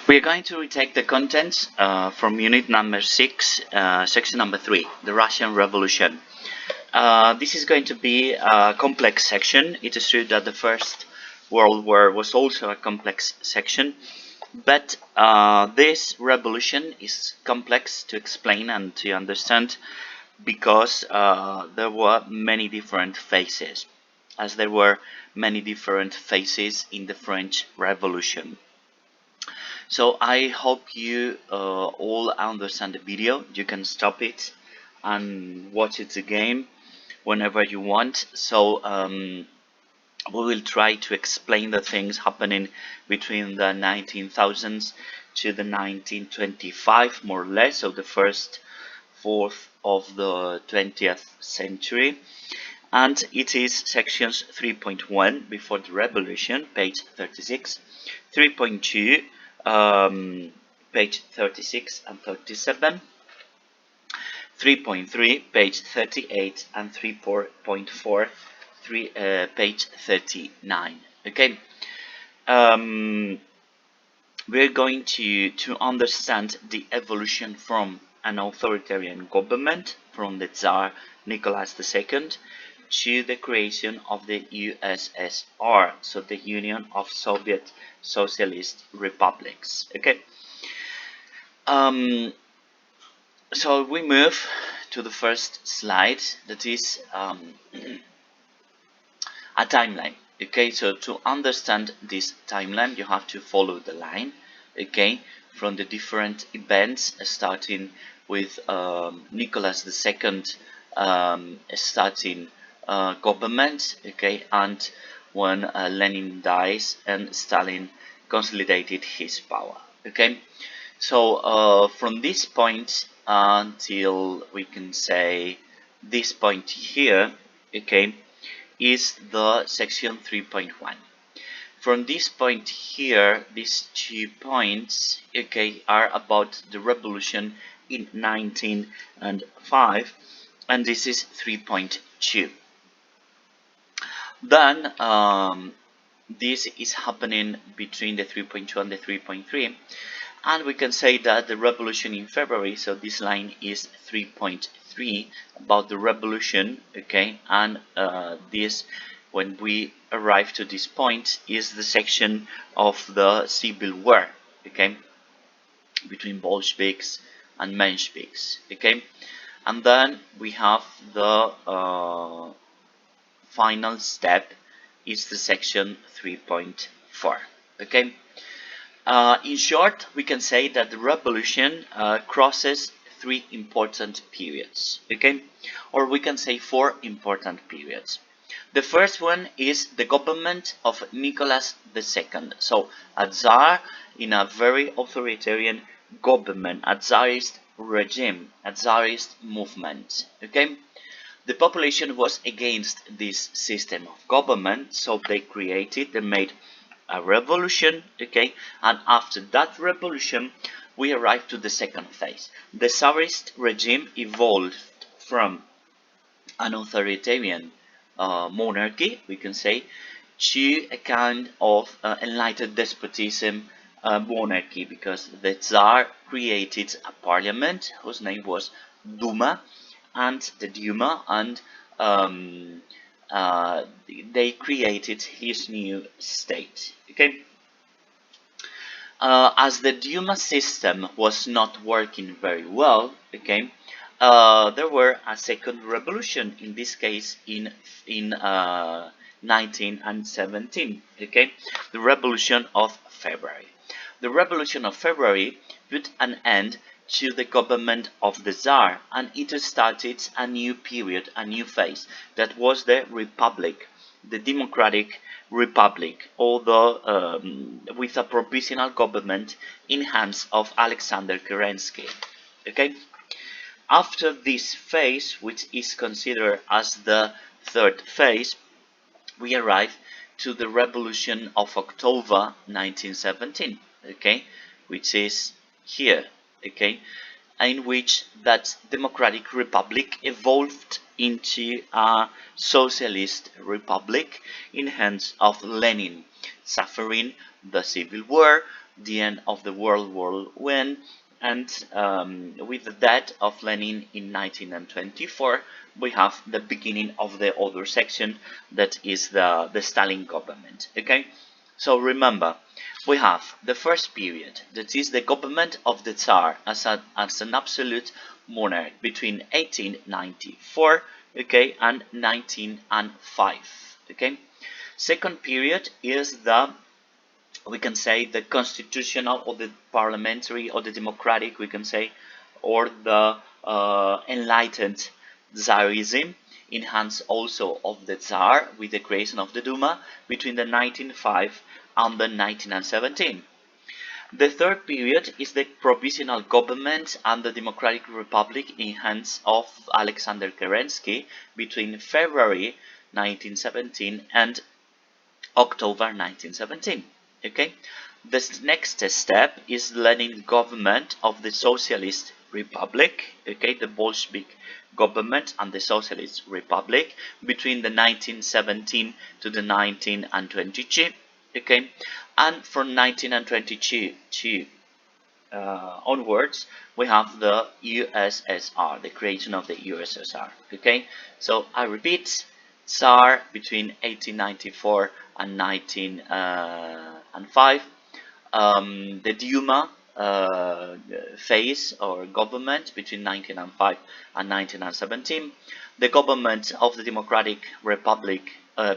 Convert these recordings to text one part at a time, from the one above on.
We are going to retake the contents from unit number 6, section number 3, the Russian Revolution. This is going to be a complex section. It is true that the First World War was also a complex section, but this revolution is complex to explain and to understand because there were many different phases, as there were many different phases in the French Revolution. So I hope you all understand the video. You can stop it and watch it again whenever you want. So we will try to explain the things happening between the 19,000s to the 1925, more or less, so the first fourth of the 20th century. And it is sections 3.1, before the revolution, page 36, 3.2, page 36 and 37, 3.3, page 38, and 3.4, page 39. Okay, we're going to understand the evolution from an authoritarian government, from the Tsar Nicholas II, to the creation of the USSR, so the Union of Soviet Socialist Republics. Okay. So we move to the first slide, that is a timeline. Okay, so to understand this timeline, you have to follow the line. Okay, from the different events, starting with Nicholas II starting government. Okay, and when Lenin dies and Stalin consolidated his power. Okay, so from this point until we can say this point here, okay, is the section 3.1. From this point here, these 2 points, okay, are about the revolution in 1905, and this is 3.2. Then this is happening between the 3.2 and the 3.3, and we can say that the revolution in February, so this line is 3.3, about the revolution, okay, and this, when we arrive to this point, is the section of the civil war, okay, between Bolsheviks and Mensheviks, okay, and then we have the final step is the section 3.4, okay. In short, we can say that the revolution crosses 3 important periods, okay, or we can say 4 important periods. The first one is the government of Nicholas II, so a Tsar in a very authoritarian government, a Tsarist regime, a Tsarist movement, okay. The population was against this system of government, so they made a revolution, okay, and after that revolution we arrived to the second phase. The Tsarist regime evolved from an authoritarian monarchy, we can say, to a kind of enlightened despotism monarchy, because the Tsar created a parliament whose name was Duma, and the Duma, and they created his new state, okay. As the Duma system was not working very well, okay, there were a second revolution, in this case in 1917, okay, the Revolution of February. The Revolution of February put an end to the government of the Tsar, and it started a new period, a new phase, that was the Republic, the Democratic Republic, although with a provisional government in hands of Alexander Kerensky. Okay. After this phase, which is considered as the third phase, we arrive to the Revolution of October 1917, okay, which is here, okay, in which that democratic republic evolved into a socialist republic in hands of Lenin, suffering the civil war, the end of the World War I, and with the death of Lenin in 1924, we have the beginning of the other section, that is the Stalin government. Okay, so remember, we have the first period, that is the government of the Tsar as an absolute monarch between 1894, okay, and 1905. Okay, second period is the, we can say, the constitutional or the parliamentary or the democratic, we can say, or the enlightened Tsarism, in hands also of the Tsar, with the creation of the Duma between the 1905 and the 1917. The third period is the provisional government and the Democratic Republic in hands of Alexander Kerensky between February 1917 and October 1917. Okay, the next step is Lenin government of the Socialist Republic. Okay, the Bolshevik government and the Socialist Republic between the 1917 to the 1922. Okay, and from 1922 onwards, we have the USSR, the creation of the USSR. Okay, so I repeat, Tsar between 1894 and 1905, the Duma phase or government between 1905 and 1917, the government of the Democratic Republic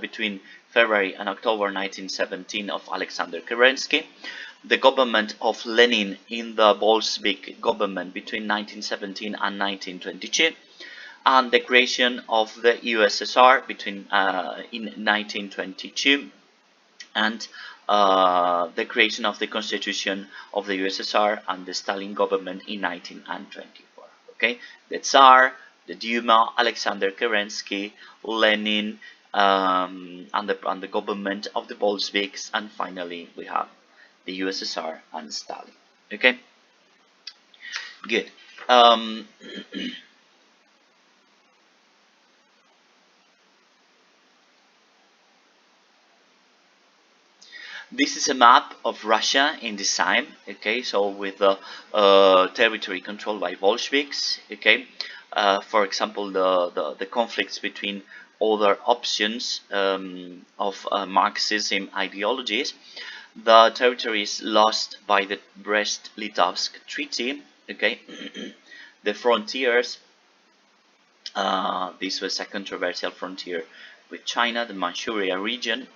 between February and October 1917 of Alexander Kerensky, the government of Lenin in the Bolshevik government between 1917 and 1922, and the creation of the USSR between in 1922, and the creation of the constitution of the USSR and the Stalin government in 1924. Okay, the Tsar, the Duma, Alexander Kerensky, Lenin, and the government of the Bolsheviks, and finally we have the USSR and Stalin. Okay, good. This is a map of Russia in this time. Okay, so with the territory controlled by Bolsheviks. Okay, for example, the conflicts between other options of Marxism ideologies. The territories lost by the Brest-Litovsk Treaty. Okay, the frontiers. This was a controversial frontier with China, the Manchuria region.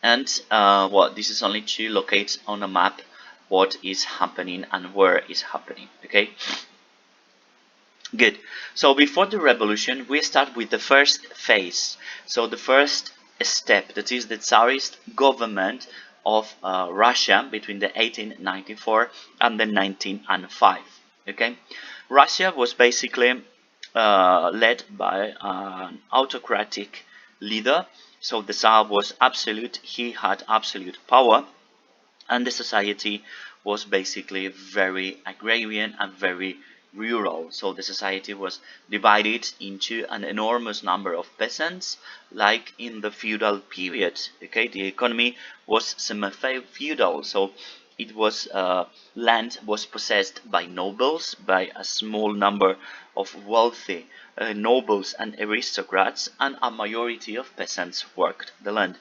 And this is only to locate on a map what is happening and where is happening. Okay, good. So before the revolution, we start with the first phase. So the first step, that is the Tsarist government of Russia between the 1894 and the 1905. Okay, Russia was basically led by an autocratic leader. So the Tsar was absolute, he had absolute power, and the society was basically very agrarian and very rural. So the society was divided into an enormous number of peasants, like in the feudal period. Okay, the economy was semi-feudal, so it was land was possessed by nobles, by a small number of wealthy nobles and aristocrats, and a majority of peasants worked the land.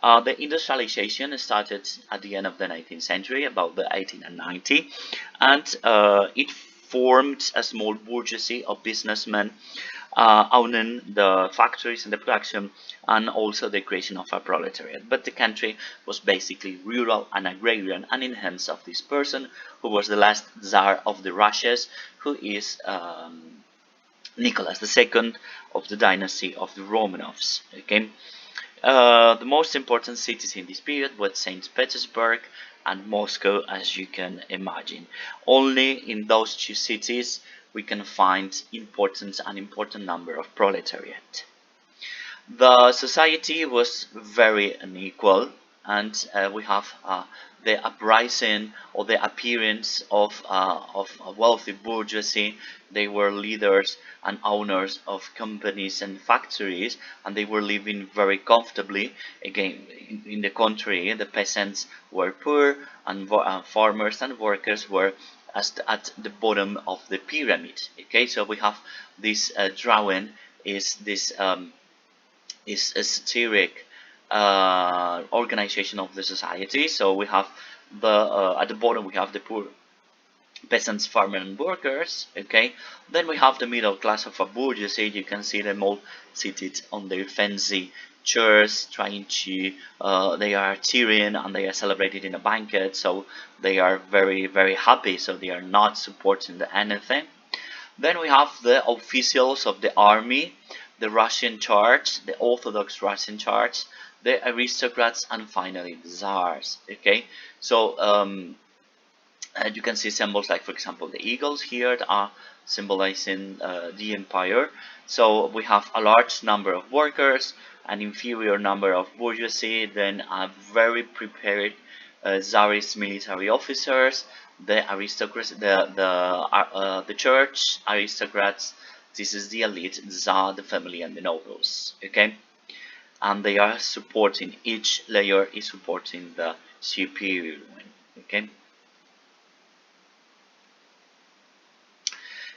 The industrialization started at the end of the 19th century, about the 1890, and it formed a small bourgeoisie of businessmen owning the factories and the production, and also the creation of a proletariat. But the country was basically rural and agrarian, and in the hands of this person, who was the last Tsar of the Russias, who is Nicholas II of the dynasty of the Romanovs. Okay. The most important cities in this period were St. Petersburg and Moscow, as you can imagine. Only in those two cities we can find an important number of proletariat. The society was very unequal. and we have the uprising or the appearance of a wealthy bourgeoisie. They were leaders and owners of companies and factories, and they were living very comfortably. Again, in the country, the peasants were poor, and farmers and workers were at the bottom of the pyramid. Okay, so we have this drawing is this is a satiric organization of the society. So we have the at the bottom we have the poor peasants, farmers, and workers. Okay, then we have the middle class of a bourgeoisie. You can see them all seated on their fancy chairs, trying to they are cheering and they are celebrated in a banquet, so they are very happy, so they are not supporting anything. Then we have the officials of the army, the Russian Church, the Orthodox Russian Church, the aristocrats, and finally the czars. Okay, so and you can see symbols like, for example, the eagles here that are symbolizing the empire. So we have a large number of workers, an inferior number of bourgeoisie, then a very prepared czarist military officers, the aristocrats, the church aristocrats. This is the elite, the czar, the family, and the nobles. Okay, and they are supporting, each layer is supporting the superior one. Okay.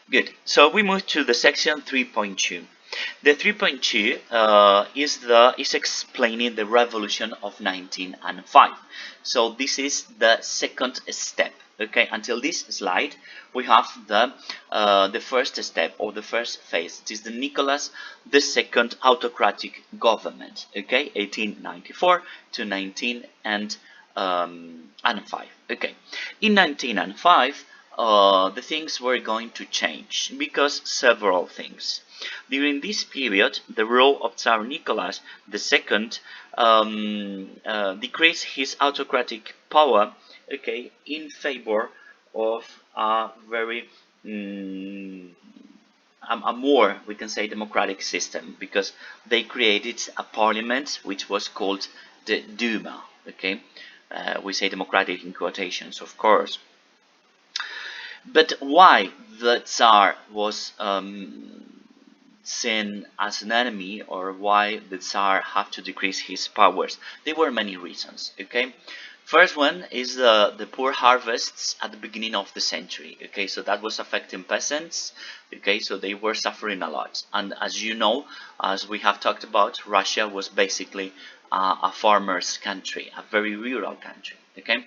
Good. So we move to the section 3.2. The 3.2 is explaining the revolution of 1905. So this is the second step. Okay. Until this slide, we have the first step or the first phase. It is the Nicholas II autocratic government. Okay, 1894 to 1905. Okay, in 1905. The things were going to change because several things. During this period, the rule of Tsar Nicholas II decreased his autocratic power, okay, in favor of a very a more, we can say, democratic system, because they created a parliament which was called the Duma. Okay, we say democratic in quotations, of course. But why the Tsar was seen as an enemy, or why the Tsar had to decrease his powers? There were many reasons. Okay, first one is the poor harvests at the beginning of the century. Okay, so that was affecting peasants. Okay, so they were suffering a lot, and as you know, as we have talked about, Russia was basically a farmer's country, a very rural country. Okay.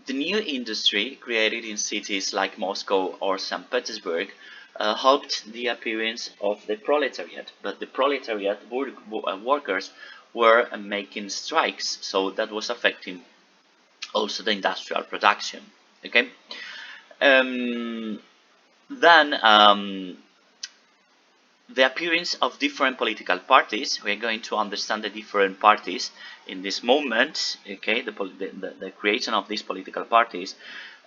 The new industry created in cities like Moscow or St. Petersburg helped the appearance of the proletariat, but the proletariat workers were making strikes, so that was affecting also the industrial production. Okay, then the appearance of different political parties. We're going to understand the different parties in this moment. Okay, the creation of these political parties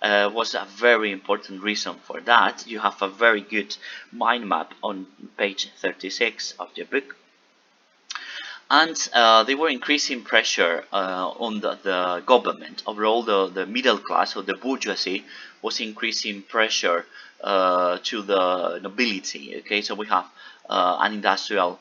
was a very important reason for that. You have a very good mind map on page 36 of your book. And they were increasing pressure on the government. Overall, the middle class or the bourgeoisie was increasing pressure to the nobility. Okay, so we have an industrial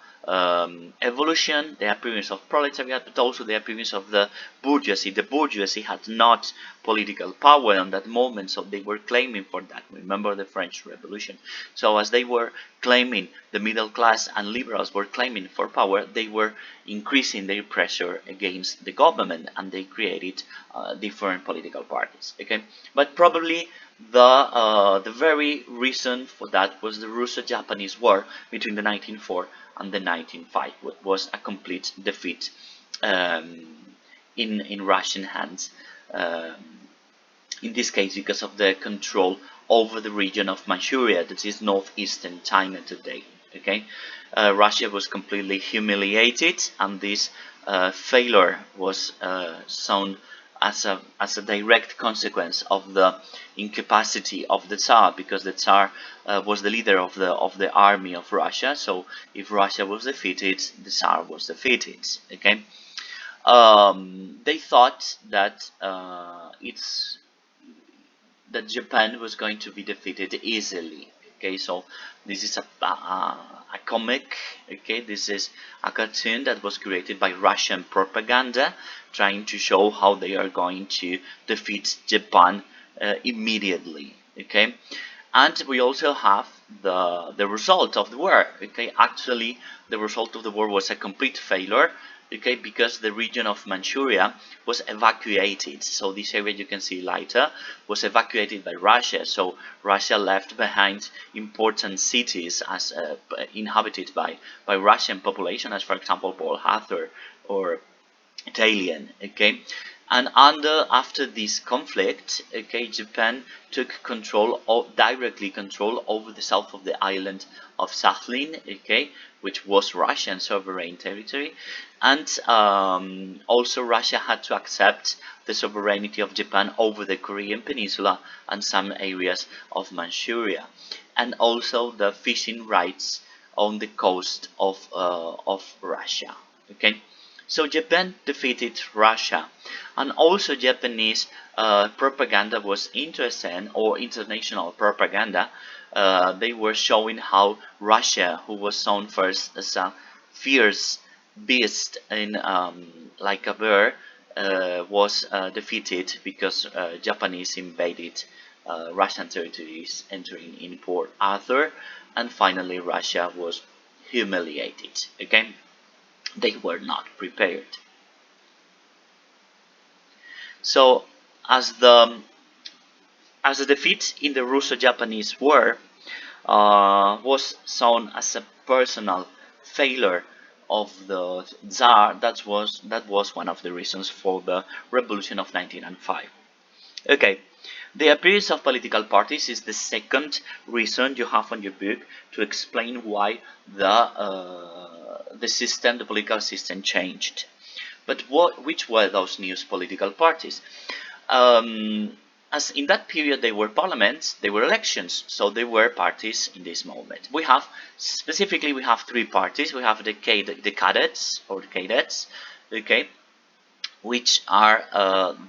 evolution, the appearance of proletariat, but also the appearance of the bourgeoisie. The bourgeoisie had not political power at that moment, so they were claiming for that. Remember the French Revolution. So as they were claiming, the middle class and liberals were claiming for power, they were increasing their pressure against the government, and they created different political parties. Okay, but probably the very reason for that was the Russo-Japanese War between the 1904 and the 1905, which was a complete defeat in Russian hands. In this case, because of the control over the region of Manchuria, that is northeastern China today. Okay, Russia was completely humiliated, and this failure was shown as a direct consequence of the incapacity of the Tsar, because the Tsar was the leader of the army of Russia. So if Russia was defeated, the Tsar was defeated. Okay, they thought that that Japan was going to be defeated easily. Okay, so this is a comic. Okay, this is a cartoon that was created by Russian propaganda, trying to show how they are going to defeat Japan immediately. Okay, and we also have the result of the war. Okay, actually, the result of the war was a complete failure. Okay, because the region of Manchuria was evacuated. So this area you can see later was evacuated by Russia. So Russia left behind important cities as inhabited by Russian population, as for example Port Arthur or Italian. Okay, and after this conflict, okay, Japan took directly control over the south of the island of Sakhalin, okay, which was Russian sovereign territory, and also Russia had to accept the sovereignty of Japan over the Korean Peninsula and some areas of Manchuria, and also the fishing rights on the coast of Russia. Okay. So Japan defeated Russia, and also Japanese propaganda was interesting, or international propaganda. They were showing how Russia, who was shown first as a fierce beast in like a bear, was defeated because Japanese invaded Russian territories, entering in Port Arthur, and finally Russia was humiliated. Okay. They were not prepared. So, as the defeat in the Russo-Japanese War was shown as a personal failure of the Tsar, that was one of the reasons for the revolution of 1905. Okay, the appearance of political parties is the second reason you have on your book to explain why the political system changed. But which were those new political parties? As in that period they were parliaments, they were elections, so they were parties in this moment. We have three parties. We have the cadets, okay, which are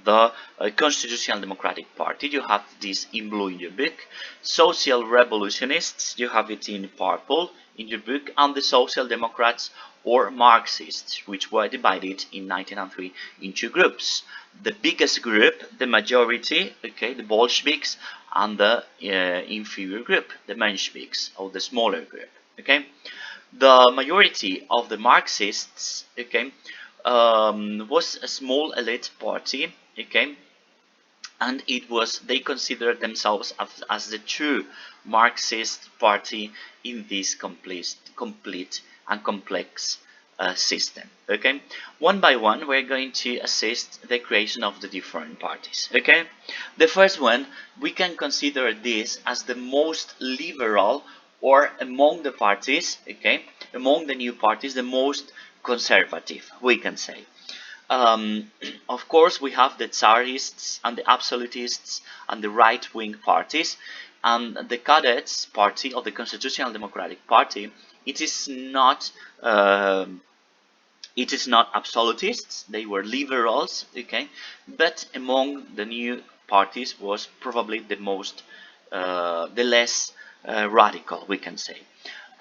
the Constitutional Democratic Party. You have this in blue in your book. Social Revolutionists, you have it in purple in your book, and the Social Democrats or Marxists, which were divided in 1903 into groups. The biggest group, the majority, okay, the Bolsheviks, and the inferior group, the Mensheviks, or the smaller group. Okay, the majority of the Marxists, okay, was a small elite party, okay, and they considered themselves as the true Marxist party in this complete and complex system. Okay, one by one we're going to assist the creation of the different parties. Okay, the first one, we can consider this as the most liberal, or among the parties, okay, among the new parties, the most conservative, we can say. um, of course, we have the Tsarists and the Absolutists and the right-wing parties, and the Cadets Party, or the Constitutional Democratic Party. It is not absolutists. They were liberals, okay, but among the new parties was probably the less radical, we can say.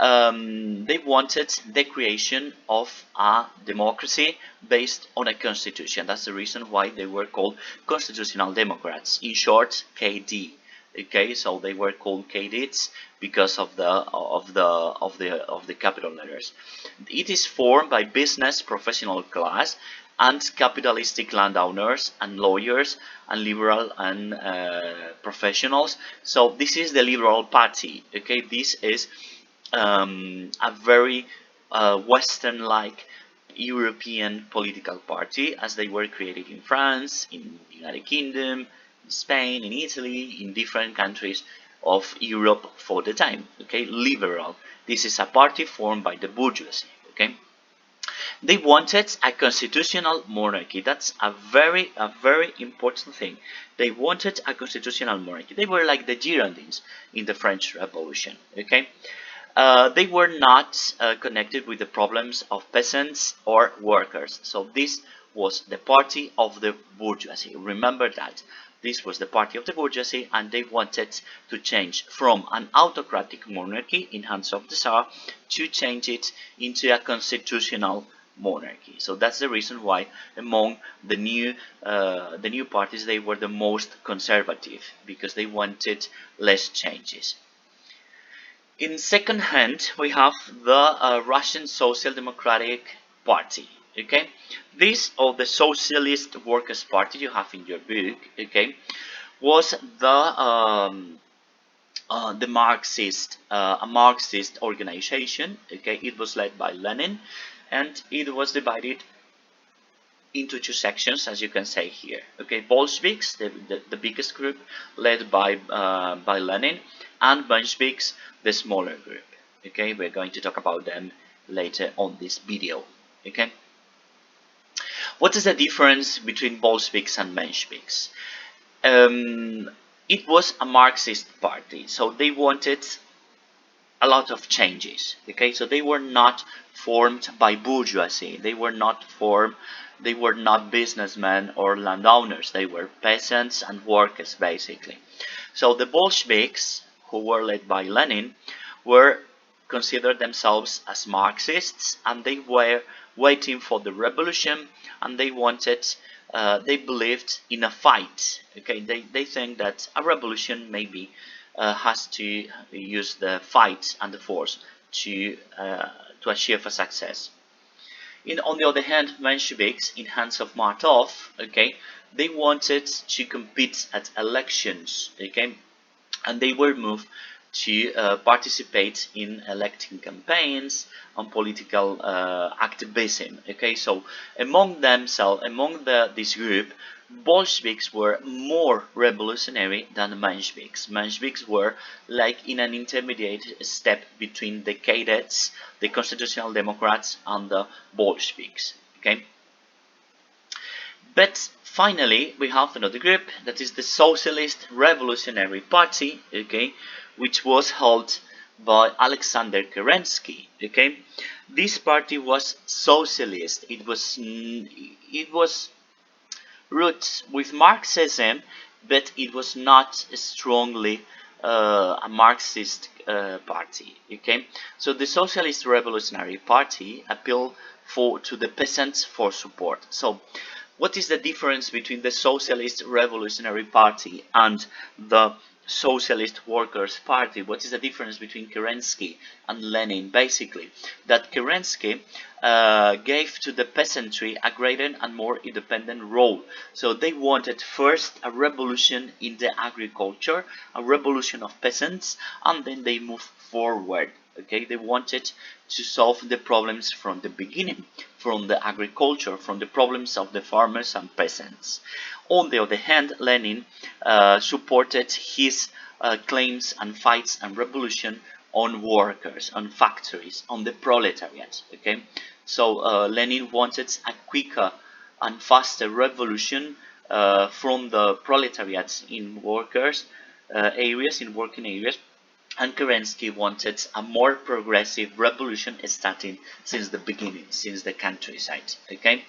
They wanted the creation of a democracy based on a constitution. That's the reason why they were called Constitutional Democrats. In short, KD. Okay, so they were called KDs because of the capital letters. It is formed by business professional class and capitalistic landowners and lawyers and liberal and professionals. So this is the Liberal Party. Okay, this is a very Western-like European political party, as they were created in France, in the United Kingdom, in Spain, in Italy, in different countries of Europe for the time. Okay, liberal. This is a party formed by the bourgeoisie. Okay, They wanted a constitutional monarchy. That's a very important thing. They wanted a constitutional monarchy. They were like the Girondins in the French Revolution. Okay, they were not connected with the problems of peasants or workers. So this was the party of the bourgeoisie. Remember that. This was the party of the bourgeoisie, and they wanted to change from an autocratic monarchy in hands of the Tsar to change it into a constitutional monarchy. So that's the reason why among the new parties they were the most conservative, because they wanted less changes. In second hand, we have the Russian Social Democratic Party. Okay, this, or the Socialist Workers' Party you have in your book, okay, was the Marxist, a Marxist organization. Okay, it was led by Lenin, and it was divided into two sections, as you can say here. Okay, Bolsheviks, the biggest group, led by Lenin, and Mensheviks, the smaller group. Okay, we're going to talk about them later on this video. Okay, what is the difference between Bolsheviks and Mensheviks? It was a Marxist party, so they wanted a lot of changes. Okay, so they were not formed by bourgeoisie. They were not businessmen or landowners. They were peasants and workers, basically. So the Bolsheviks, who were led by Lenin, were considered themselves as Marxists, and they were waiting for the revolution, and they believed in a fight. Okay, they think that a revolution maybe has to use the fight and the force to achieve a success. On the other hand, Mensheviks, in hands of Martov, okay, they wanted to compete at elections, okay, and they were moved to participate in electing campaigns and political activism. Okay, so among this group, Bolsheviks were more revolutionary than Mensheviks. Mensheviks were like in an intermediate step between the Cadets, the Constitutional Democrats, and the Bolsheviks. Okay. But finally, we have another group, that is the Socialist Revolutionary Party, okay, which was held by Alexander Kerensky. Okay, this party was socialist. It was roots with Marxism, but it was not strongly a Marxist party. Okay, so the Socialist Revolutionary Party appealed to the peasants for support. So what is the difference between the Socialist Revolutionary Party and the Socialist Workers' Party? What is the difference between Kerensky and Lenin? Basically, that Kerensky gave to the peasantry a greater and more independent role. So they wanted first a revolution in the agriculture, a revolution of peasants, and then they moved forward. Okay, they wanted to solve the problems from the beginning, from the agriculture, from the problems of the farmers and peasants. On the other hand, Lenin supported his claims and fights and revolution on workers, on factories, on the proletariat. Okay, so Lenin wanted a quicker and faster revolution from the proletariat in workers areas, in working areas, and Kerensky wanted a more progressive revolution starting since the beginning, since the countryside. Okay,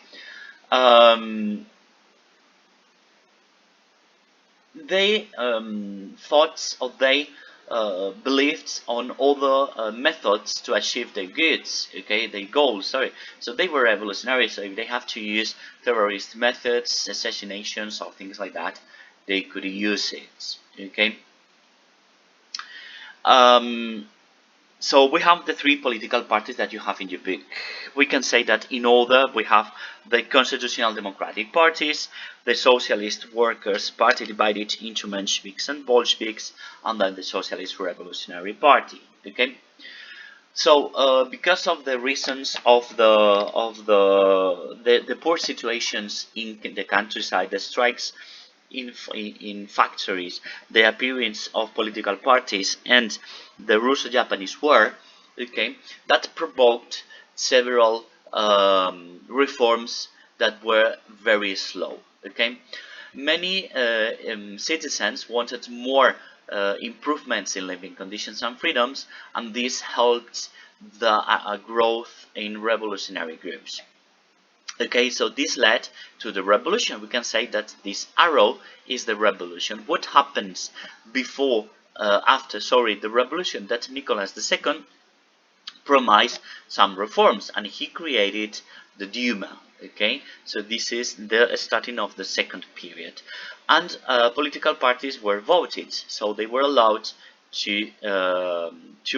they thought, or they believed on other methods to achieve their goods. Okay, their goals. Sorry. So they were revolutionary. So if they have to use terrorist methods, assassinations, or things like that, they could use it. Okay. So we have the three political parties that you have in your book. We can say that in order we have the Constitutional Democratic parties, the Socialist Workers' Party divided into Mensheviks and Bolsheviks, and then the Socialist Revolutionary Party. Okay. So because of the reasons of the poor situations in the countryside, the strikes in factories, the appearance of political parties, and the Russo-Japanese War, okay, that provoked several reforms that were very slow. Okay, many citizens wanted more improvements in living conditions and freedoms, and this helped the growth in revolutionary groups. Okay, so this led to the revolution. We can say that this arrow is the revolution. What happens before, the revolution? That Nicholas II promised some reforms, and he created the Duma. Okay, so this is the starting of the second period, and political parties were voted, so they were allowed to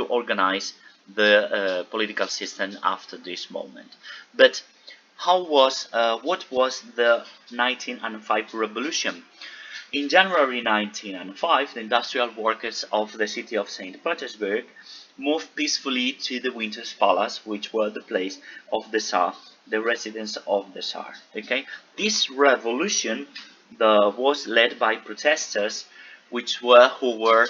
organize the political system after this moment. But what was the 1905 revolution? In January 1905, the industrial workers of the city of St. Petersburg moved peacefully to the Winter's Palace, which was the place of the Tsar, the residence of the Tsar. Okay, this revolution was led by protesters, who were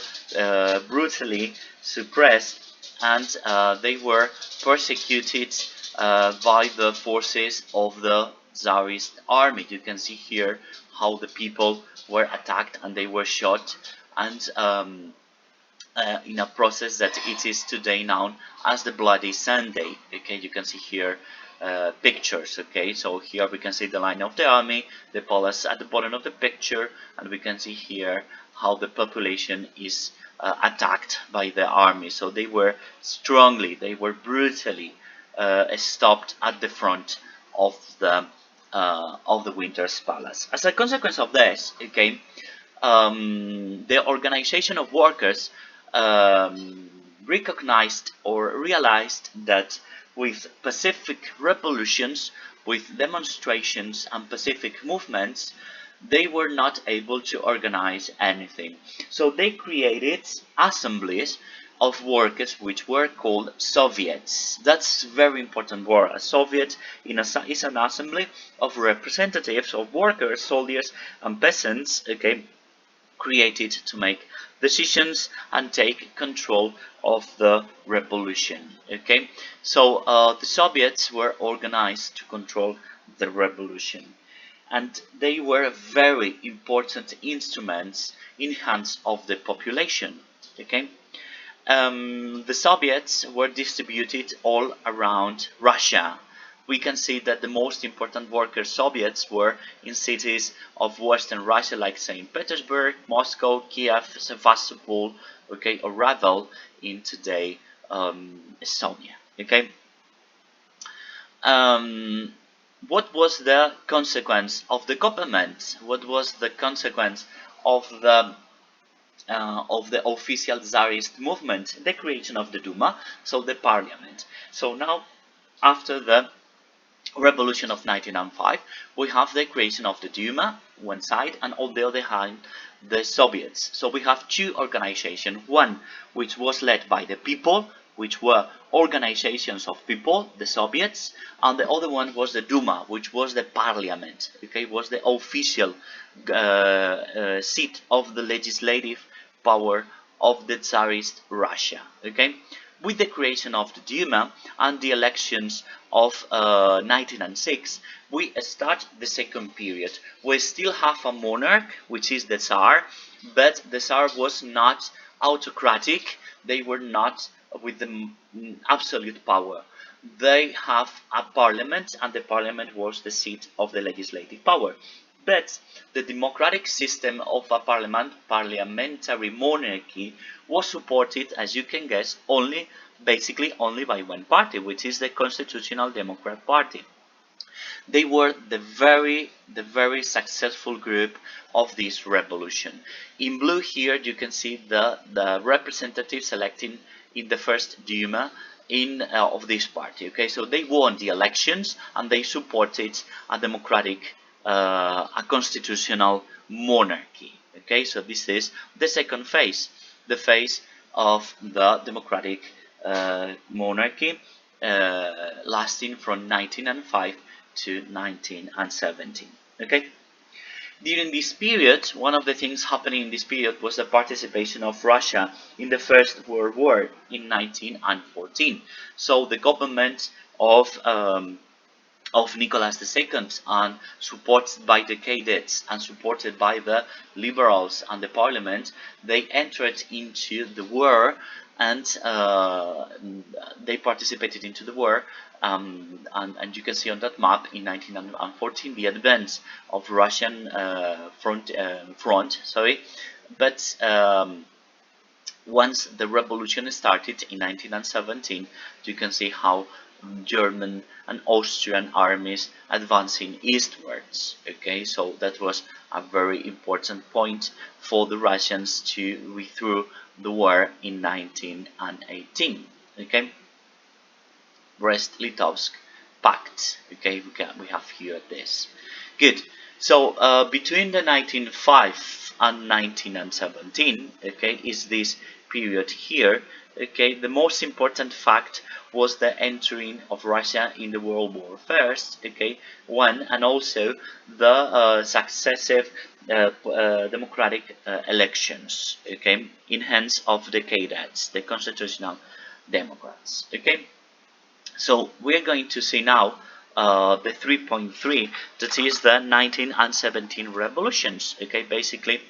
brutally suppressed, and they were persecuted by the forces of the Tsarist army. You can see here how the people were attacked and they were shot, and in a process that it is today known as the Bloody Sunday. Okay, you can see here pictures. Okay, so here we can see the line of the army, the palace at the bottom of the picture, and we can see here how the population is attacked by the army. So they were brutally stopped at the front of the Winter's Palace. As a consequence of this, okay, the organization of workers recognized or realized that with pacific revolutions, with demonstrations and pacific movements, they were not able to organize anything. So they created assemblies of workers which were called Soviets. That's a very important word. A Soviet is an assembly of representatives of workers, soldiers and peasants, okay, created to make decisions and take control of the revolution. Okay, so the Soviets were organized to control the revolution, and they were very important instruments in hands of the population. Okay, the Soviets were distributed all around Russia. We can see that the most important worker Soviets were in cities of Western Russia like St. Petersburg, Moscow, Kiev, Sevastopol, okay, or Ravel in today Estonia. Okay. What was the consequence of the government? What was the consequence of the official Tsarist movement? The creation of the Duma, so the parliament. So now, after the revolution of 1905, we have the creation of the Duma one side, and on the other hand the Soviets. So we have two organizations, one which was led by the people, which were organizations of people, the Soviets, and the other one was the Duma, which was the parliament. Okay, was the official seat of the legislative power of the Tsarist Russia. Okay, with the creation of the Duma and the elections of 1906, we start the second period. We still have a monarch, which is the Tsar, but the Tsar was not autocratic. They were not with the absolute power. They have a parliament, and the parliament was the seat of the legislative power. But the democratic system of a parliamentary monarchy was supported, as you can guess, basically only by one party, which is the Constitutional Democrat Party. They were the very successful group of this revolution. In blue here you can see the representatives electing in the first Duma of this party. Okay, so they won the elections and they supported a democratic, a constitutional monarchy. Okay, so this is the second phase, the phase of the democratic monarchy, lasting from 1905 to 1917. Okay. During this period, one of the things happening in this period was the participation of Russia in the First World War in 1914. So the government of of Nicholas II, and supported by the cadets and supported by the liberals and the parliament, they entered into the war, and they participated into the war. And you can see on that map in 1914 the advance of Russian front. Sorry, but once the revolution started in 1917, you can see how German and Austrian armies advancing eastwards. Okay, so that was a very important point for the Russians to withdraw the war in 1918. Okay, Brest-Litovsk Pact. Okay, we have here this. Good. So between the 1905 and 1917, okay, is this period here. Okay, the most important fact was the entering of Russia in the World War First. Okay, one, and also the successive democratic elections. Okay, in hands of the cadets, the constitutional Democrats. Okay. So we're going to see now the 3.3, that is the 19 and 17 revolutions. Okay, basically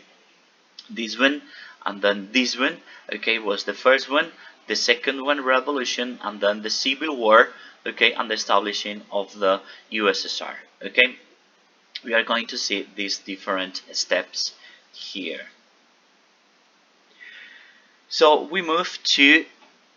this one and then this one. Okay, was the first one, the second one revolution, and then the civil war. Okay, and the establishing of the USSR. Okay, we are going to see these different steps here. So we move to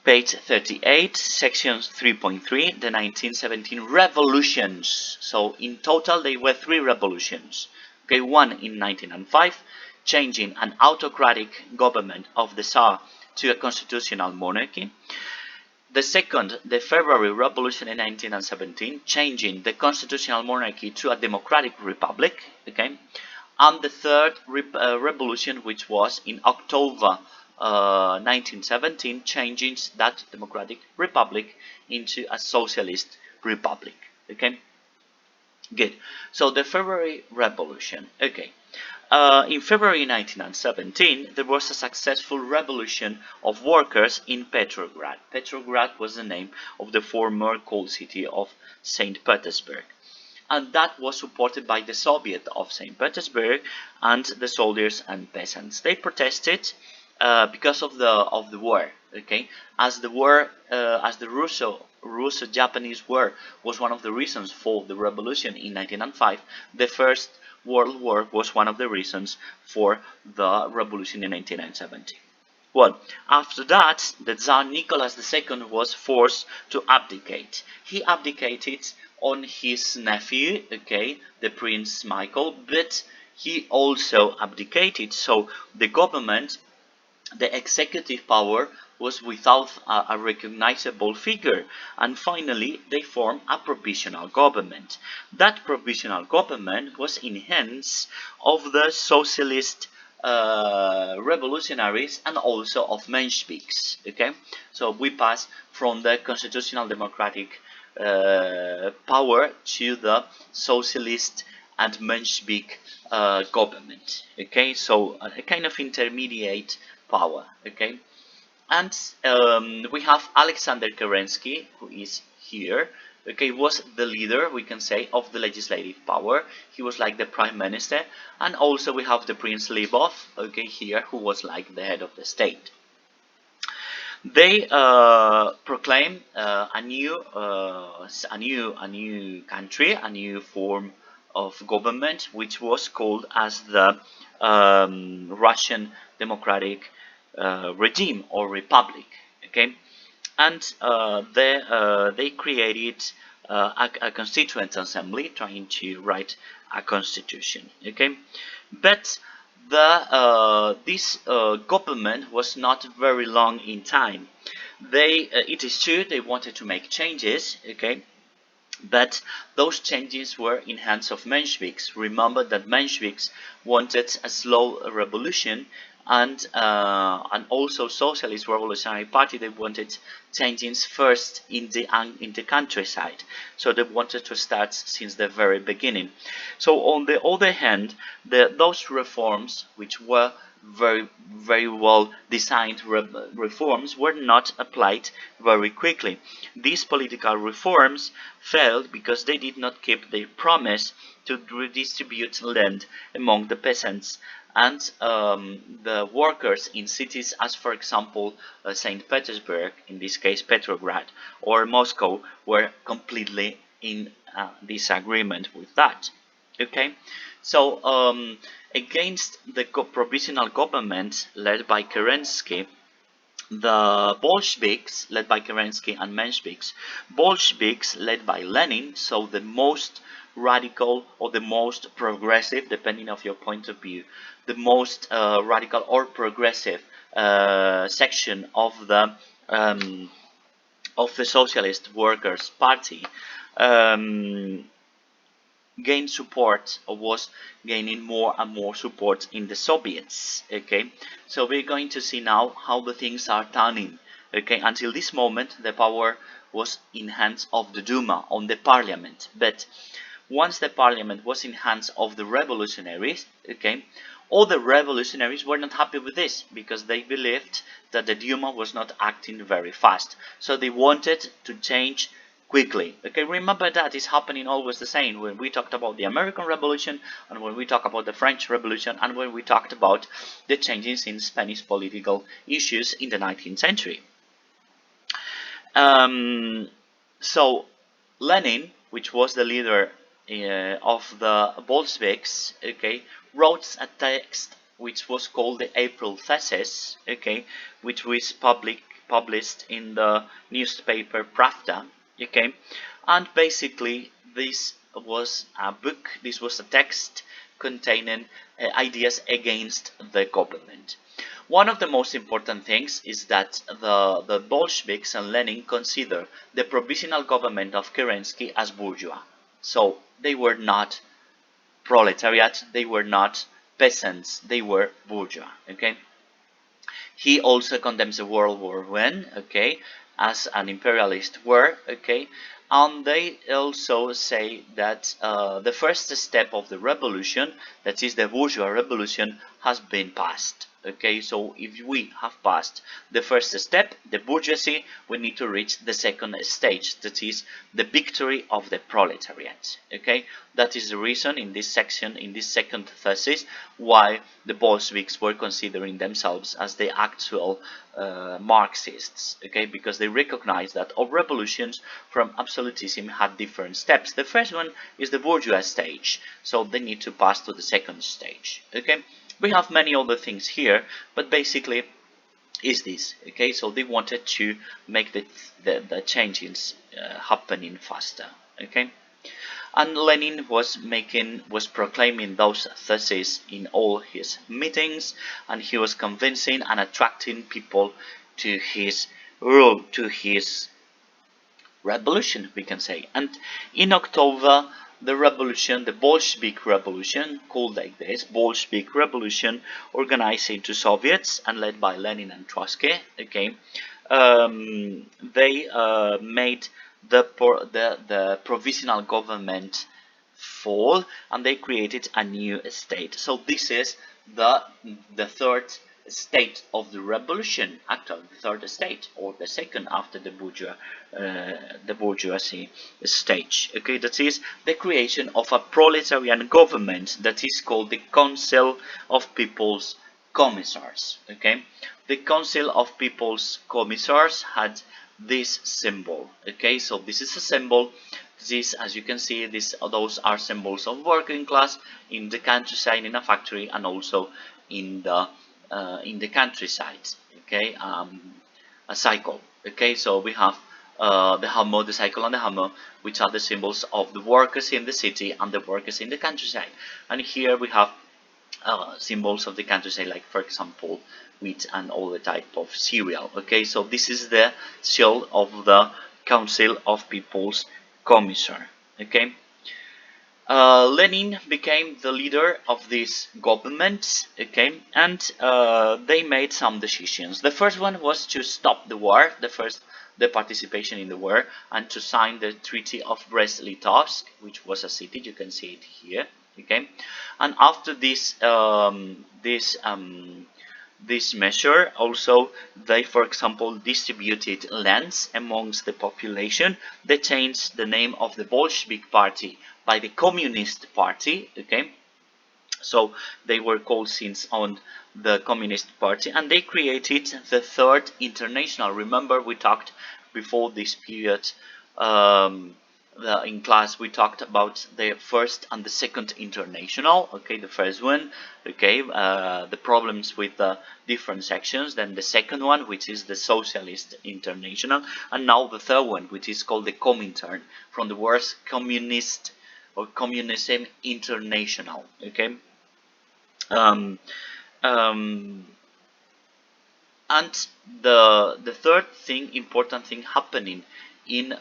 page 38, section 3.3, the 1917 revolutions. So in total, there were 3 revolutions. Okay, one in 1905, changing an autocratic government of the Tsar to a constitutional monarchy. The second, the February Revolution in 1917, changing the constitutional monarchy to a democratic republic. Okay, and the third revolution, which was in October 1917, changing that democratic republic into a socialist republic. Okay, good. So the February Revolution. Okay, in February 1917, there was a successful revolution of workers in Petrograd. Petrograd was the name of the former coal city of St. Petersburg. And that was supported by the Soviet of St. Petersburg and the soldiers and peasants. They protested because of the war. Okay, as the war, as the Russo-Japanese War was one of the reasons for the revolution in 1905. The First World War was one of the reasons for the revolution in 1917. Well, after that, the Tsar Nicholas II was forced to abdicate. He abdicated on his nephew, okay, the Prince Michael, but he also abdicated. So the government, the executive power, was without a recognizable figure, and finally they formed a provisional government. That provisional government was in hands of the socialist revolutionaries and also of Mensheviks. Okay, so we pass from the constitutional democratic power to the socialist and Menshevik government. Okay, so a kind of intermediate power. Okay, and we have Alexander Kerensky, who is here. Okay, was the leader, we can say, of the legislative power. He was like the prime minister, and also we have the Prince Lvov, okay, here, who was like the head of the state. They proclaim a new country, a new form of government, which was called as the Russian Democratic regime or republic. Okay, and they created a constituent assembly trying to write a constitution. Okay, but this government was not very long in time. It is true they wanted to make changes. Okay, but those changes were in hands of Mensheviks. Remember that Mensheviks wanted a slow revolution, and also Socialist Revolutionary Party, they wanted changes first in the countryside. So they wanted to start since the very beginning. So on the other hand, those reforms which were very well designed reforms were not applied very quickly. These political reforms failed because they did not keep their promise to redistribute land among the peasants and the workers in cities as, for example, St. Petersburg, in this case Petrograd, or Moscow, were completely in disagreement with that. Okay, so against the provisional government led by Kerensky, the Bolsheviks led by Kerensky and Mensheviks, Bolsheviks led by Lenin, so the most radical or the most progressive, depending of your point of view, the most radical or progressive section um, of the Socialist Workers' Party. Gained support, or was gaining more and more support in the Soviets. Okay, so we're going to see now how the things are turning. Okay, until this moment the power was in hands of the Duma, on the parliament, but once the parliament was in hands of the revolutionaries, okay, all the revolutionaries were not happy with this because they believed that the Duma was not acting very fast, so they wanted to change quickly. Okay, remember that is happening always the same when we talked about the American Revolution, and when we talk about the French Revolution, and when we talked about the changes in Spanish political issues in the 19th century. So Lenin, which was the leader of the Bolsheviks, okay, wrote a text which was called the April Thesis, okay, which was published in the newspaper Pravda, okay, and basically this was a book, this was a text containing ideas against the government. One of the most important things is that the Bolsheviks and Lenin consider the provisional government of Kerensky as bourgeois. So they were not proletariat, they were not peasants, they were bourgeois. Okay. He also condemns the World War I, okay, as an imperialist war, okay, and they also say that the first step of the revolution, that is the bourgeois revolution, has been passed. Okay, so if we have passed the first step, the bourgeoisie, we need to reach the second stage, that is the victory of the proletariat. Okay, that is the reason in this section, in this second thesis, why the Bolsheviks were considering themselves as the actual Marxists. Okay, because they recognize that all revolutions from absolutism had different steps. The first one is the bourgeois stage, so they need to pass to the second stage. Okay. We have many other things here, but basically is this. Okay, so they wanted to make the changes happening faster. Okay, and Lenin was proclaiming those theses in all his meetings, and he was convincing and attracting people to his rule, to his revolution, we can say. And in October, the revolution, the Bolshevik revolution, called like this, Bolshevik revolution, organized into Soviets and led by Lenin and Trotsky, okay, they made the provisional government fall, and they created a new state. So this is the third state of the revolution, actually the third state, or the second after the bourgeoisie stage. Okay, that is the creation of a proletarian government that is called the Council of People's Commissars. Okay, the Council of People's Commissars had this symbol. Okay, so this is a symbol. This, as you can see, those are symbols of working class in the countryside, in a factory, and also in the countryside. Okay, a cycle. Okay, so we have the hammer, the cycle, and the hammer, which are the symbols of the workers in the city and the workers in the countryside. And here we have symbols of the countryside, like for example wheat and all the type of cereal. Okay, so this is the seal of the Council of People's Commissar. Okay, Lenin became the leader of this government. Okay, and they made some decisions. The first one was to stop the war, the participation in the war, and to sign the Treaty of Brest-Litovsk, which was a city. You can see it here. Okay, and after this this measure. Also, they, for example, distributed lands amongst the population. They changed the name of the Bolshevik party by the Communist Party. Okay, so they were called since on the Communist Party, and they created the Third International. Remember, we talked before this period. Um, in class we talked about the first and the second international. Okay, the first one, okay, the problems with the different sections, then the second one, which is the socialist international, and now the third one, which is called the Comintern, from the words communist or communism international. Okay, um, um, and the third thing, important thing happening in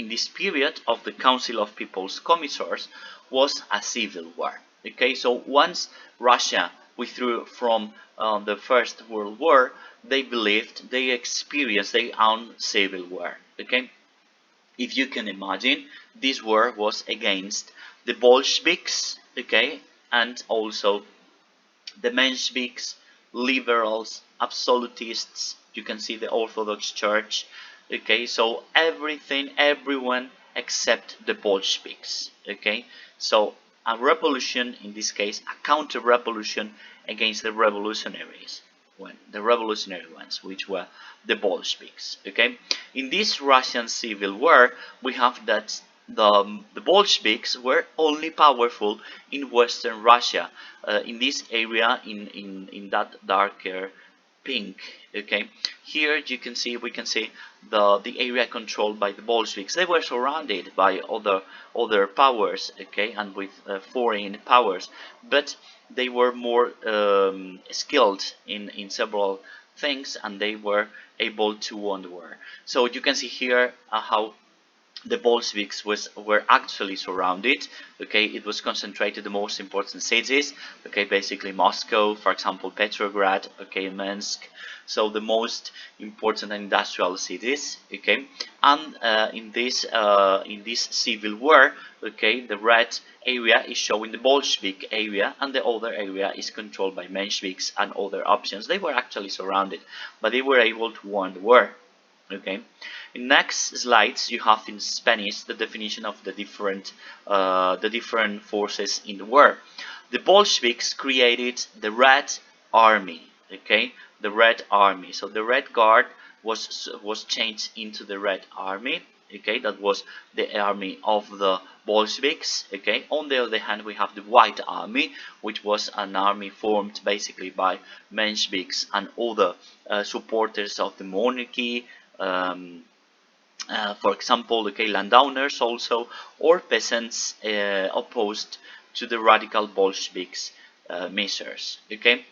this period of the Council of People's Commissars was a civil war. Okay, so once Russia withdrew from the First World War, they believed they experienced their own civil war. Okay, if you can imagine, this war was against the Bolsheviks. Okay, and also the Mensheviks, liberals, absolutists. You can see the Orthodox Church. Okay, so everything, everyone except the Bolsheviks. Okay, so a revolution, in this case, a counter-revolution against the revolutionaries, when the revolutionary ones, which were the Bolsheviks. Okay, in this Russian Civil War, we have that the Bolsheviks were only powerful in Western Russia, in this area, in that darker pink. Okay, here you can see, we can see the area controlled by the Bolsheviks. They were surrounded by other powers, okay, and with foreign powers, but they were more skilled in several things, and they were able to win the war. So you can see here how the Bolsheviks were actually surrounded. Okay, it was concentrated the most important cities. Okay, basically Moscow, for example, Petrograd. Okay, Minsk. So the most important industrial cities. Okay, and in this civil war, okay, the red area is showing the Bolshevik area, and the other area is controlled by Mensheviks and other options. They were actually surrounded, but they were able to win the war. Okay, in next slides you have in Spanish the definition of the different forces in the war. The Bolsheviks created the Red Army. Okay, the Red Army. So the Red Guard was changed into the Red Army. Okay, that was the army of the Bolsheviks. Okay, on the other hand, we have the White Army, which was an army formed basically by Mensheviks and other supporters of the monarchy. Um, for example, okay, landowners also, or peasants opposed to the radical Bolsheviks measures. Okay,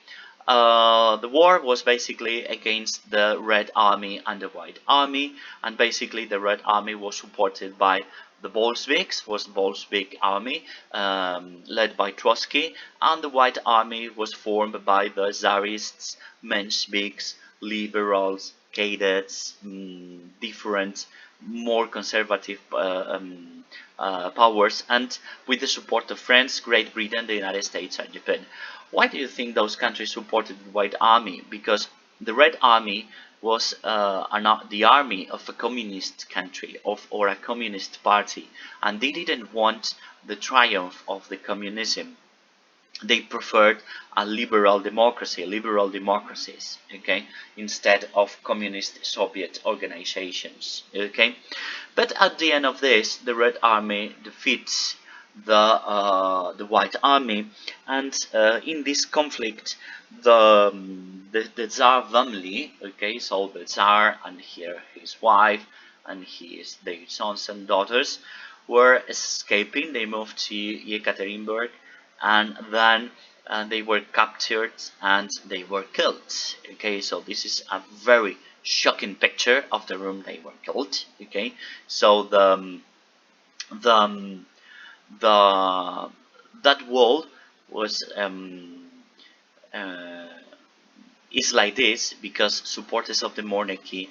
the war was basically against the Red Army and the White Army, and basically the Red Army was supported by the Bolsheviks, was the Bolshevik army led by Trotsky, and the White Army was formed by the Tsarists, Mensheviks, liberals, cadets, different more conservative powers, and with the support of France, Great Britain, the United States, and Japan. Why do you think those countries supported the White Army? Because the Red Army was the army of a communist country or a communist party, and they didn't want the triumph of the communism. They preferred a liberal democracy, liberal democracies, okay, instead of communist Soviet organizations, okay. But at the end of this, the Red Army defeats the White Army, and in this conflict, the Tsar family, okay, so the Tsar and here his wife and their sons and daughters were escaping. They moved to Yekaterinburg, and then they were captured and they were killed. Okay, so this is a very shocking picture of the room they were killed. Okay, so the the that wall was uh, is like this because supporters of the monarchy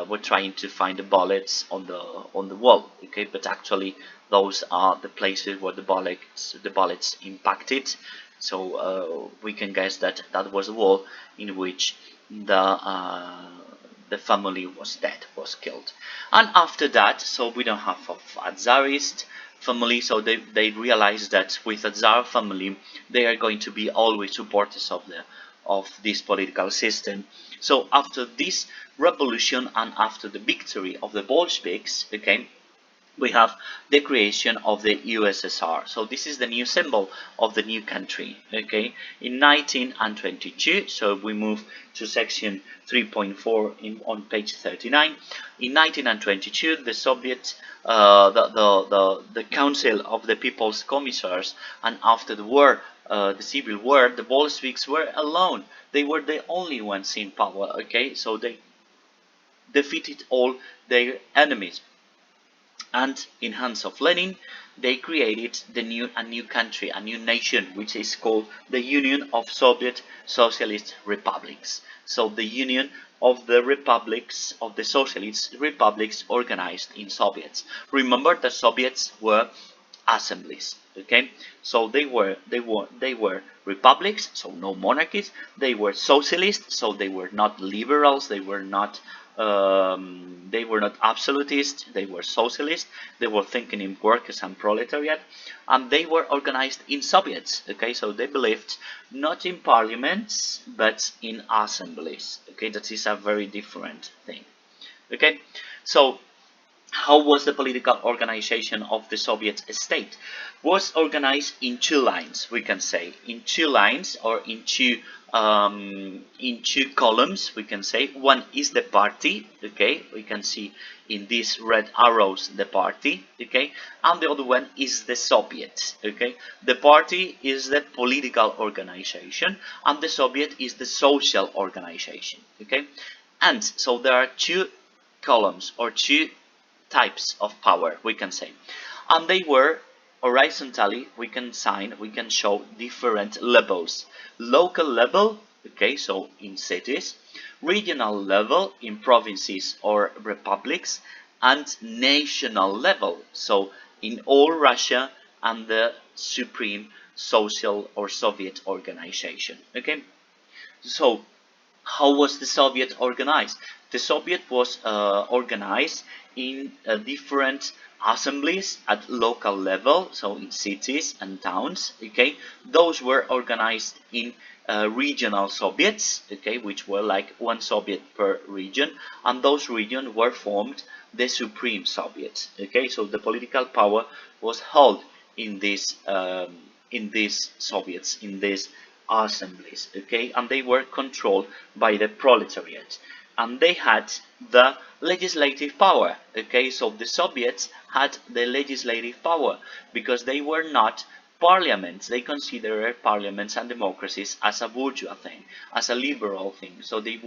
were trying to find the bullets on the wall. Okay, but actually those are the places where the bullets impacted. So we can guess that that was a war in which the family was dead, was killed. And after that, so we don't have a Tsarist family, so they realized that with a Tsar family they are going to be always supporters of this political system. So after this revolution and after the victory of the Bolsheviks, okay, we have the creation of the USSR. So this is the new symbol of the new country, okay, in 1922. So we move to section 3.4 on page 39. In 1922, the Soviet, the Council of the People's Commissars, and after the war, the civil war, the Bolsheviks were alone. They were the only ones in power, okay, so they defeated all their enemies. And in hands of Lenin, they created a new country, a new nation, which is called the Union of Soviet Socialist Republics. So the Union of the Republics of the Socialist Republics organized in Soviets. Remember that Soviets were assemblies, okay, so they were republics, so no monarchies. They were socialists, so they were not liberals, they were not absolutist, they were socialist. They were thinking in workers and proletariat, and they were organized in Soviets, okay, so they believed not in parliaments but in assemblies, okay. That is a very different thing, okay. So how was the political organization of the Soviet state? Was organized in two lines, we can say, in two lines, or in two columns, we can say. One is the party, okay, we can see in these red arrows the party, okay, and the other one is the Soviet, okay. The party is the political organization and the Soviet is the social organization, okay. And so there are two columns, or two types of power, we can say, and they were horizontally. We can show different levels: local level, okay, so in cities; regional level in provinces or republics; and national level, so in all Russia, and the supreme social or Soviet organization, okay. So how was the Soviet organized? The Soviet was organized in different assemblies at local level, so in cities and towns, okay. Those were organized in regional Soviets, okay, which were like one Soviet per region, and those regions were formed the Supreme Soviets, okay. So the political power was held in these Soviets, in these assemblies, okay, and they were controlled by the proletariat, and they had the legislative power, okay. So the Soviets had the legislative power because they were not parliaments. They considered parliaments and democracies as a bourgeois thing, as a liberal thing. So they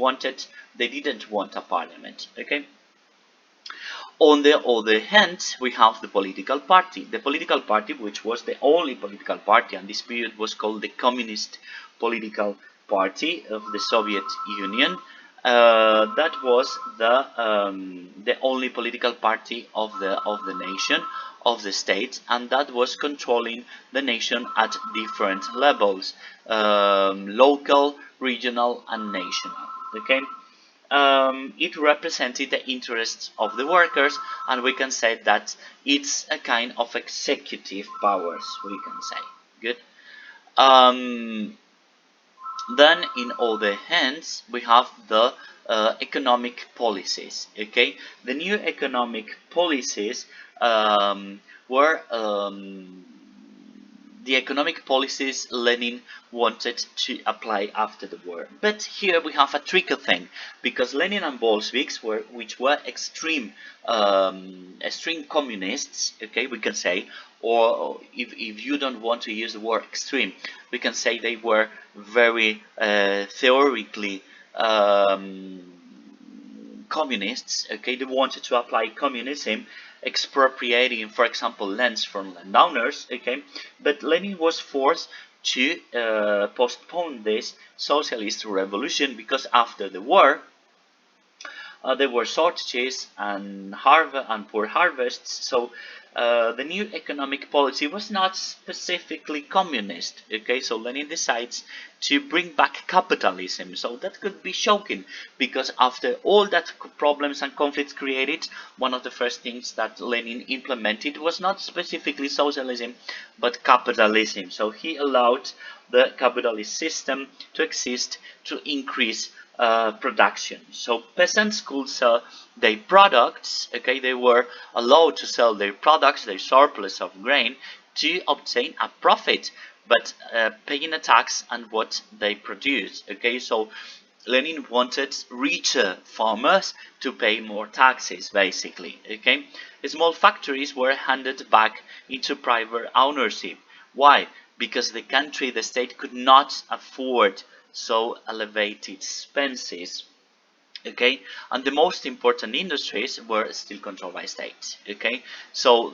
didn't want a parliament, okay. On the other hand, we have the political party. The political party, which was the only political party, and this period was called the Communist Political Party of the Soviet Union. That was the only political party of the nation, of the state, and that was controlling the nation at different levels: local, regional, and national. Okay. It represented the interests of the workers, and we can say that it's a kind of executive powers, we can say. Good. Um, then in other hands we have the economic policies, okay. The new economic policies were the economic policies Lenin wanted to apply after the war. But here we have a tricky thing, because Lenin and Bolsheviks which were extreme communists, okay, we can say, or if you don't want to use the word extreme, we can say they were very theoretically communists, okay. They wanted to apply communism, expropriating, for example, lands from landowners, okay. But Lenin was forced to postpone this socialist revolution, because after the war there were shortages and poor harvests. So the new economic policy was not specifically communist. Okay, so Lenin decides to bring back capitalism. So that could be shocking, because after all that problems and conflicts created, one of the first things that Lenin implemented was not specifically socialism, but capitalism. So he allowed the capitalist system to exist to increase production. So peasants could sell their products. Okay, they were allowed to sell their products, their surplus of grain, to obtain a profit, but paying a tax on what they produce. Okay, so Lenin wanted richer farmers to pay more taxes, basically. Okay, small factories were handed back into private ownership. Why? Because the country, the state, could not afford so elevated expenses. Okay, and the most important industries were still controlled by states. Okay, so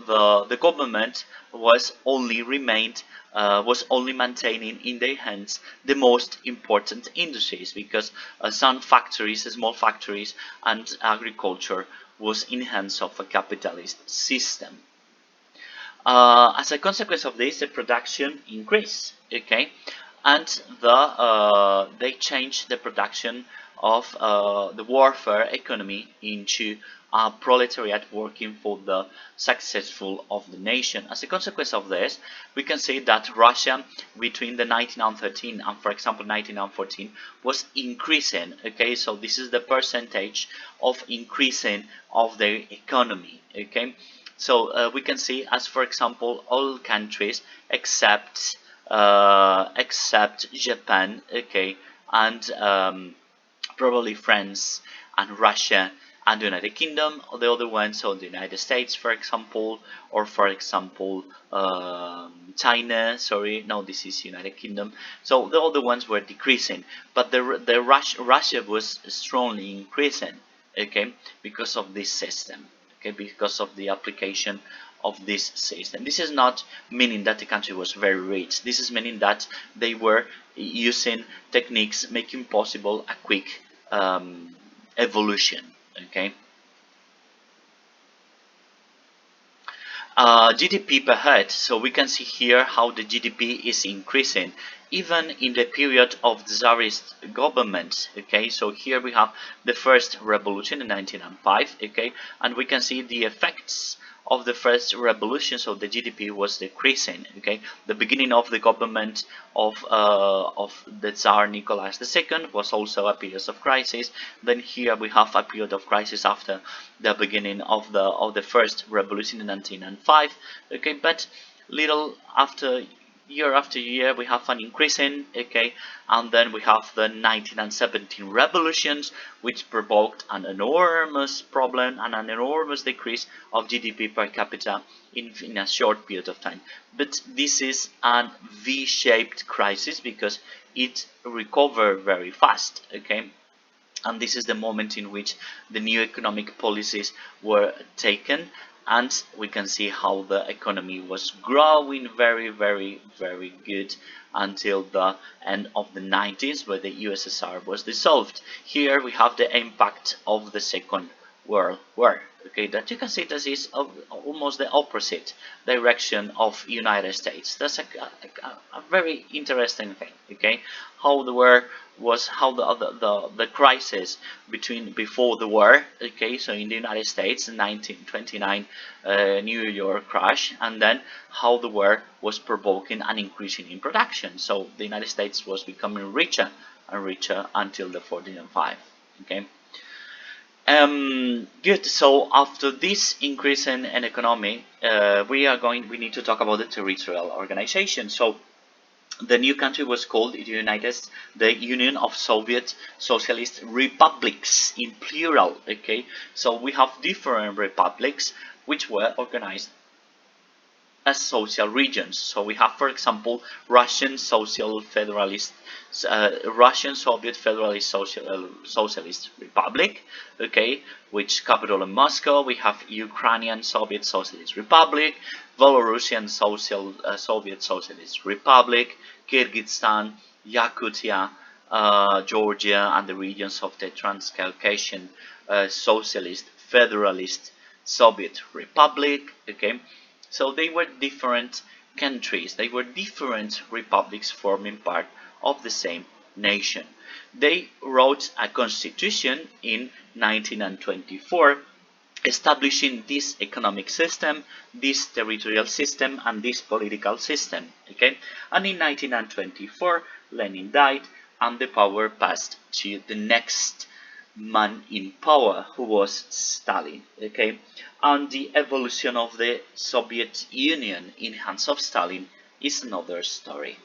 the government was only maintaining in their hands the most important industries, because some factories, small factories, and agriculture was in hands of a capitalist system. As a consequence of this, the production increased. Okay, and they changed the production of the warfare economy into a proletariat working for the successful of the nation. As a consequence of this, we can say that Russia between the 1913 and, for example, 1914 was increasing. Okay, so this is the percentage of increasing of their economy. Okay, so we can see, as for example, all countries except Japan, okay, and probably France and Russia and the United Kingdom, or the other ones, so the United States, for example, or for example China. Sorry, no, this is United Kingdom. So the other ones were decreasing, but Russia was strongly increasing. Okay, because of this system. Okay, because of the application of this system. This is not meaning that the country was very rich. This is meaning that they were using techniques making possible a quick evolution. Okay. GDP per head. So we can see here how the GDP is increasing even in the period of the Tsarist government. Okay, so here we have the first revolution in 1905. Okay, and we can see the effects of the first revolution. So the GDP was decreasing. Okay, the beginning of the government of the Tsar Nicholas II was also a period of crisis. Then here we have a period of crisis after the beginning of the first revolution in 1905. Okay, but little after year we have an increasing. Okay, and then we have the 1917 revolutions, which provoked an enormous problem and an enormous decrease of GDP per capita in a short period of time. But this is a V-shaped crisis because it recovered very fast. Okay, and this is the moment in which the new economic policies were taken, and we can see how the economy was growing very good until the end of the 90s, where the USSR was dissolved. Here we have the impact of the Second World War. Okay, that you can see this is almost the opposite direction of United States. That's a very interesting thing. Okay, how the war was, how the crisis before the war. Okay, so in the United States, the 1929 New York crash, and then how the war was provoking an increasing in production. So the United States was becoming richer and richer until the 1405. Okay. Good. So after this increase in economy, we need to talk about the territorial organization. So the new country was called the Union of Soviet Socialist Republics in plural. Okay, so we have different republics which were organized as social regions. So we have, for example, Russian Soviet Federalist Socialist Republic, okay, which capital in Moscow. We have Ukrainian Soviet Socialist Republic, Belarusian Soviet Socialist Republic, Kyrgyzstan, Yakutia, Georgia, and the regions of the Transcaucasian Socialist Federalist Soviet Republic. Okay, So they were different countries, they were different republics forming part of the same nation. They wrote a constitution in 1924 establishing this economic system, this territorial system, and this political system. Okay, and in 1924, Lenin died, and the power passed to the next man in power, who was Stalin. Okay, and the evolution of the Soviet Union in hands of Stalin is another story.